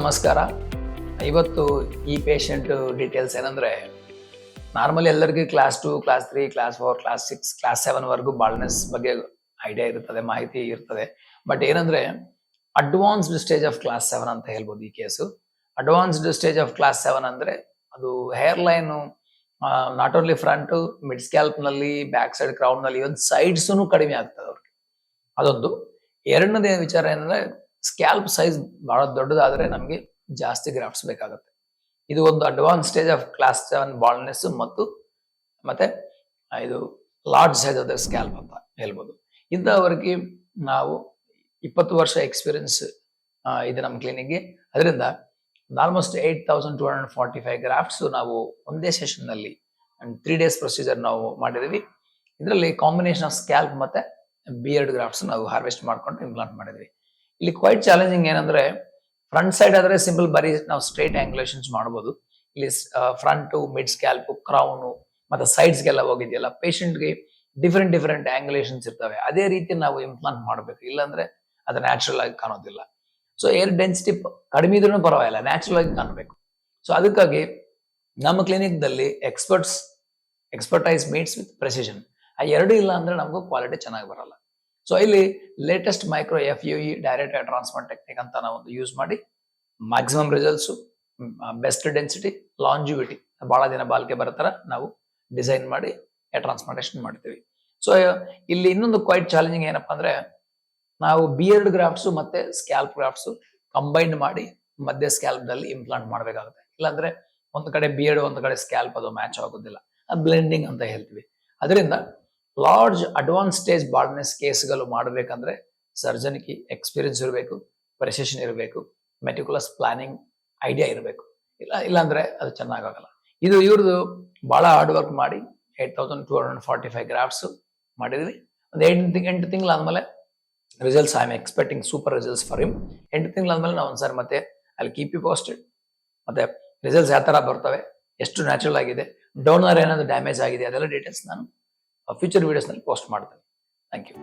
ನಮಸ್ಕಾರ. ಇವತ್ತು ಈ ಪೇಷಂಟ್ ಡೀಟೇಲ್ಸ್ ಏನಂದರೆ, ನಾರ್ಮಲಿ ಎಲ್ಲರಿಗೂ class 2, class 3, class 4, class 6, class 7ವರೆಗೂ ಬಾಲ್ನೆಸ್ ಬಗ್ಗೆ ಐಡಿಯಾ ಇರ್ತದೆ, ಮಾಹಿತಿ ಇರ್ತದೆ. ಬಟ್ ಏನಂದರೆ ಅಡ್ವಾನ್ಸ್ಡ್ ಸ್ಟೇಜ್ ಆಫ್ ಕ್ಲಾಸ್ 7 ಅಂತ ಹೇಳ್ಬೋದು ಈ case. Advanced stage of class 7 ಅಂದರೆ ಅದು hair line not only front, mid ಸ್ಕ್ಯಾಲ್ಪ್ನಲ್ಲಿ, ಬ್ಯಾಕ್ ಸೈಡ್ ಕ್ರೌನ್ನಲ್ಲಿ, ಇವನ್ ಸೈಡ್ಸೂ ಕಡಿಮೆ ಆಗ್ತದೆ ಅವ್ರಿಗೆ. ಅದೊಂದು. ಎರಡನೇದೇ ವಿಚಾರ ಏನಂದರೆ, ಸ್ಕ್ಯಾಲ್ಪ್ ಸೈಜ್ ಬಹಳ ದೊಡ್ಡದಾದರೆ ನಮಗೆ ಜಾಸ್ತಿ ಗ್ರಾಫ್ಟ್ಸ್ ಬೇಕಾಗುತ್ತೆ. ಇದು ಒಂದು advance stage of class 7 baldness ಮತ್ತೆ ಇದು large size of the scalp ಅಂತ ಹೇಳ್ಬೋದು. ಇಂಥವರಿಗೆ ನಾವು 20 ವರ್ಷ ಎಕ್ಸ್ಪೀರಿಯನ್ಸ್ ಇದೆ ನಮ್ಮ ಕ್ಲಿನಿಕ್ಗೆ. ಅದರಿಂದ ಆಲ್ಮೋಸ್ಟ್ 8,245 ಗ್ರಾಫ್ಟ್ಸ್ ನಾವು ಒಂದೇ ಸೆಷನ್ನಲ್ಲಿ 3 days ಪ್ರೊಸೀಜರ್ ನಾವು ಮಾಡಿದ್ವಿ. ಇದರಲ್ಲಿ ಕಾಂಬಿನೇಷನ್ ಆಫ್ ಸ್ಕ್ಯಾಲ್ಪ್ ಮತ್ತೆ ಬಿಯರ್ಡ್ ಗ್ರಾಫ್ಟ್ಸ್ ನಾವು ಹಾರ್ವೆಸ್ಟ್ ಮಾಡ್ಕೊಂಡು ಇಂಪ್ಲಾಂಟ್ ಮಾಡಿದ್ವಿ. ಇಲ್ಲಿ ಕ್ವೈಟ್ ಚಾಲೆಂಜಿಂಗ್ ಏನಂದ್ರೆ, ಫ್ರಂಟ್ ಸೈಡ್ ಆದ್ರೆ ಸಿಂಪಲ್ ಬರೀ ನಾವು ಸ್ಟ್ರೈಟ್ ಆಂಗ್ಯುಲೇಷನ್ಸ್ ಮಾಡ್ಬೋದು. ಇಲ್ಲಿ ಫ್ರಂಟು, ಮಿಡ್ ಸ್ಕ್ಯಾಲ್ಪ್, ಕ್ರೌನು ಮತ್ತೆ ಸೈಡ್ಸ್ಗೆಲ್ಲ ಹೋಗಿದೆಯಲ್ಲ, ಪೇಷಂಟ್ಗೆ ಡಿಫ್ರೆಂಟ್ ಆಂಗ್ಯುಲೇಷನ್ಸ್ ಇರ್ತವೆ. ಅದೇ ರೀತಿ ನಾವು ಇಂಪ್ಲಾಂಟ್ ಮಾಡಬೇಕು, ಇಲ್ಲಾಂದ್ರೆ ಅದು ನ್ಯಾಚುರಲ್ ಆಗಿ ಕಾಣೋದಿಲ್ಲ. ಸೊ ಏರ್ ಡೆನ್ಸಿಟಿ ಕಡಿಮೆ ಇದ್ರೂ ಪರವಾಗಿಲ್ಲ, ನ್ಯಾಚುರಲ್ ಆಗಿ ಕಾಣಬೇಕು. ಸೊ ಅದಕ್ಕಾಗಿ ನಮ್ಮ ಕ್ಲಿನಿಕ್ದಲ್ಲಿ ಎಕ್ಸ್ಪರ್ಟೈಸ್ ಮೀಟ್ಸ್ ವಿತ್ ಪ್ರೆಸಿಷನ್. ಆ ಎರಡು ಇಲ್ಲ ಅಂದ್ರೆ ನಮಗೂ ಕ್ವಾಲಿಟಿ ಚೆನ್ನಾಗಿ ಬರಲ್ಲ. ಸೊ ಇಲ್ಲಿ latest micro FUE direct air transplant technique ಅಂತ ನಾವು ಒಂದು ಯೂಸ್ ಮಾಡಿ maximum results, best density, longevity, ಬಹಳ ದಿನ ಬಾಳಿಕೆ ಬರೋ ಥರ ನಾವು ಡಿಸೈನ್ ಮಾಡಿ ಏರ್ ಟ್ರಾನ್ಸ್ಪ್ಲಾಂಟೇಷನ್ ಮಾಡ್ತೀವಿ. ಸೊ ಇಲ್ಲಿ ಇನ್ನೊಂದು ಕ್ವೈಟ್ ಚಾಲೆಂಜಿಂಗ್ ಏನಪ್ಪಾ ಅಂದ್ರೆ, ನಾವು ಬಿಯರ್ಡ್ ಗ್ರಾಫ್ಟ್ಸು ಮತ್ತೆ ಸ್ಕ್ಯಾಲ್ಪ್ ಗ್ರಾಫ್ಟ್ಸು ಕಂಬೈನ್ ಮಾಡಿ ಮಧ್ಯ ಸ್ಕ್ಯಾಲ್ಪ್ದಲ್ಲಿ ಇಂಪ್ಲಾಂಟ್ ಮಾಡಬೇಕಾಗುತ್ತೆ. ಇಲ್ಲಾಂದ್ರೆ ಒಂದು ಕಡೆ ಬಿಯರ್ಡ್, ಒಂದು ಕಡೆ ಸ್ಕ್ಯಾಲ್ಪ್, ಅದು ಮ್ಯಾಚ್ ಆಗೋದಿಲ್ಲ. ಅದು ಬ್ಲೆಂಡಿಂಗ್ ಅಂತ ಹೇಳ್ತೀವಿ. ಅದರಿಂದ ಲಾರ್ಜ್ ಅಡ್ವಾನ್ಸ್ ಸ್ಟೇಜ್ ಬಾಲ್ನೆಸ್ ಕೇಸ್ಗಳು ಮಾಡಬೇಕಂದ್ರೆ ಸರ್ಜನ್ಗೆ ಎಕ್ಸ್ಪೀರಿಯನ್ಸ್ ಇರಬೇಕು, ಪ್ರೆಸಿಷನ್ ಇರಬೇಕು, ಮೆಟಿಕ್ಯುಲಸ್ ಪ್ಲಾನಿಂಗ್ ಐಡಿಯಾ ಇರಬೇಕು. ಇಲ್ಲಾಂದ್ರೆ ಅದು ಚೆನ್ನಾಗಾಗಲ್ಲ. ಇದು ಇವ್ರದ್ದು ಬಹಳ ಹಾರ್ಡ್ ವರ್ಕ್ ಮಾಡಿ 8,245 ಗ್ರಾಫ್ಟ್ಸ್ ಮಾಡಿದ್ವಿ. ಒಂದು 8 ತಿಂಗಳಾದ್ಮೇಲೆ results I am expecting super results for him. 8 ತಿಂಗಳಾದ್ಮೇಲೆ ನಾವು ಒಂದ್ಸರಿ ಮತ್ತೆ ಅಲ್ಲಿ ಕೀಪ್ ಯು ಪೋಸ್ಟೆಡ್. ಮತ್ತೆ ರಿಸಲ್ಟ್ಸ್ ಯಾವ ಥರ ಬರ್ತವೆ, ಎಷ್ಟು ನ್ಯಾಚುರಲ್ ಆಗಿದೆ, ಡೋನರ್ ಏನಾದ್ರು ಡ್ಯಾಮೇಜ್ ಆಗಿದೆ, ಅದೆಲ್ಲ ಡೀಟೇಲ್ಸ್ ನಾನು ಫ್ಯೂಚರ್ ವಿಡಿಯೋಸ್ನಲ್ಲಿ ಪೋಸ್ಟ್ ಮಾಡ್ತೇನೆ. Thank you.